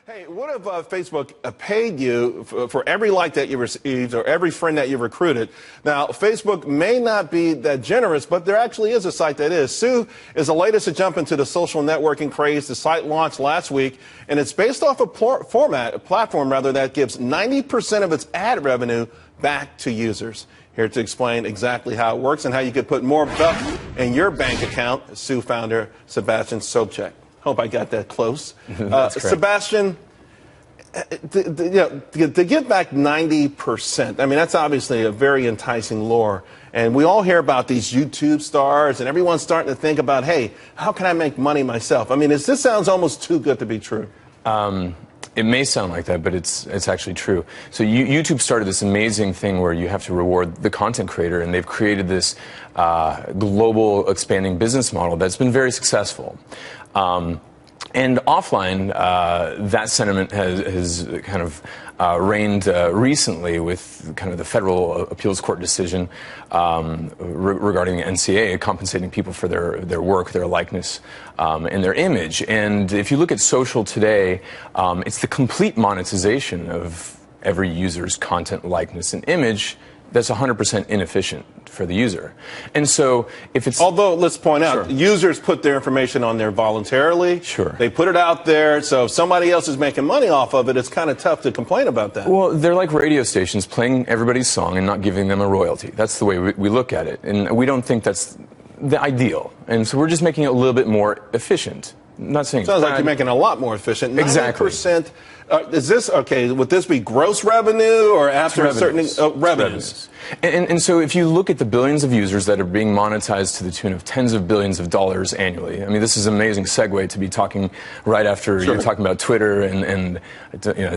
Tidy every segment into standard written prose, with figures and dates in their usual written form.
Hey, what if Facebook paid you for every like that you received or every friend that you recruited? Now, Facebook may not be that generous, but there actually is a site that is. Sue is the latest to jump into the social networking craze. The site launched last week, and it's based off a platform that gives 90% of its ad revenue back to users. Here to explain exactly how it works and how you could put more buck in your bank account, Sue founder Sebastian Sobczak. Hope I got that close. Sebastian, to give back 90%, I mean, that's obviously a very enticing lure. And we all hear about these YouTube stars, and everyone's starting to think about, hey, how can I make money myself? I mean, this sounds almost too good to be true. It may sound like that, but it's actually true. So YouTube started this amazing thing where you have to reward the content creator, and they've created this global expanding business model that's been very successful. And offline, that sentiment has kind of reigned recently with kind of the federal appeals court decision regarding the NCA compensating people for their work, their likeness, and their image. And if you look at social today, it's the complete monetization of every user's content, likeness, and image that's 100% inefficient for the user. And so if it's... Although, let's point out, users put their information on there voluntarily. Sure. They put it out there, so if somebody else is making money off of it, it's kind of tough to complain about that. Well, they're like radio stations playing everybody's song and not giving them a royalty. That's the way we look at it. And we don't think that's the ideal. And so we're just making it a little bit more efficient. I'm not saying sounds like you're making it a lot more efficient. 90%. Exactly. Is this, okay, would this be gross revenue or after a certain revenues? And so if you look at the billions of users that are being monetized to the tune of tens of billions of dollars annually, I mean, this is an amazing segue to be talking right after you're talking about Twitter and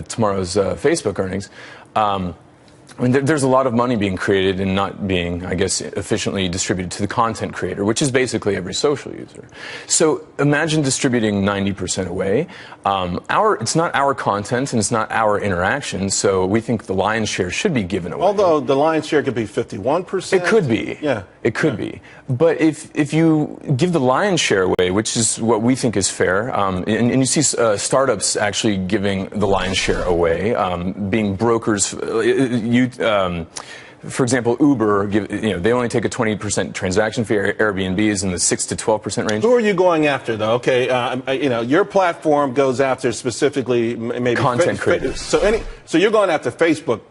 tomorrow's Facebook earnings. I mean, there's a lot of money being created and not being, I guess, efficiently distributed to the content creator, which is basically every social user. So imagine distributing 90% away. It's not our content and it's not our interaction, so we think the lion's share should be given away. Although the lion's share could be 51%. It could be. Yeah. It could be. But if you give the lion's share away, which is what we think is fair, and you see startups actually giving the lion's share away, being brokers, for example, Uber, they only take a 20% transaction fee. Airbnb is in the 6 to 12% range. Who are you going after, though? Okay, your platform goes after specifically maybe content creators. So you're going after Facebook.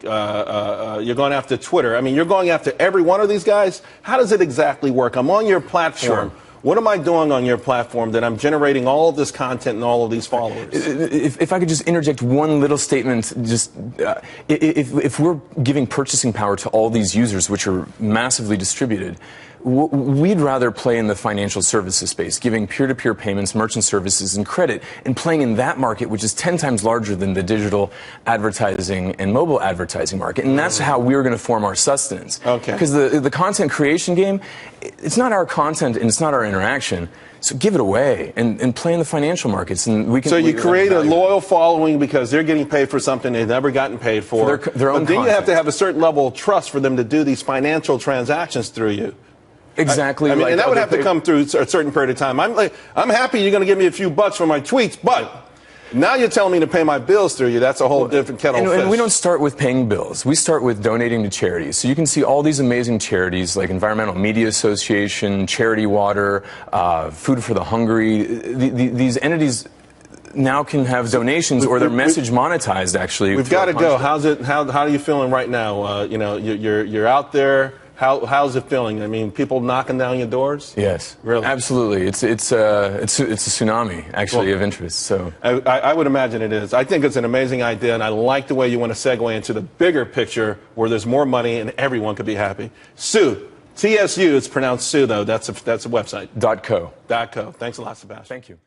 You're going after Twitter. I mean, you're going after every one of these guys. How does it exactly work? I'm on your platform. Sure. What am I doing on your platform that I'm generating all of this content and all of these followers? If I could just interject one little statement, just if we're giving purchasing power to all these users, which are massively distributed, we'd rather play in the financial services space, giving peer-to-peer payments, merchant services, and credit, and playing in that market, which is 10 times larger than the digital advertising and mobile advertising market. And that's how we're going to form our sustenance. Okay. Because the content creation game, it's not our content and it's not our interaction. So give it away and play in the financial markets, and we can. So you create a loyal following because they're getting paid for something they've never gotten paid for. Their own but then content. You have to have a certain level of trust for them to do these financial transactions through you. Exactly. I mean, and that would have to come through a certain period of time. I'm happy you're going to give me a few bucks for my tweets, but now you're telling me to pay my bills through you. That's a whole different kettle of fish. And we don't start with paying bills. We start with donating to charities. So you can see all these amazing charities like Environmental Media Association, Charity Water, Food for the Hungry. These entities now can have donations or their message monetized. Actually, we've got to go. How are you feeling right now? You're out there. How's it feeling? I mean, people knocking down your doors? Yes, really, absolutely. It's a tsunami actually of interest. So I would imagine it is. I think it's an amazing idea, and I like the way you want to segue into the bigger picture where there's more money and everyone could be happy. Sue, TSU. It's pronounced Sue though. That's a website. .co. .co. Thanks a lot, Sebastian. Thank you.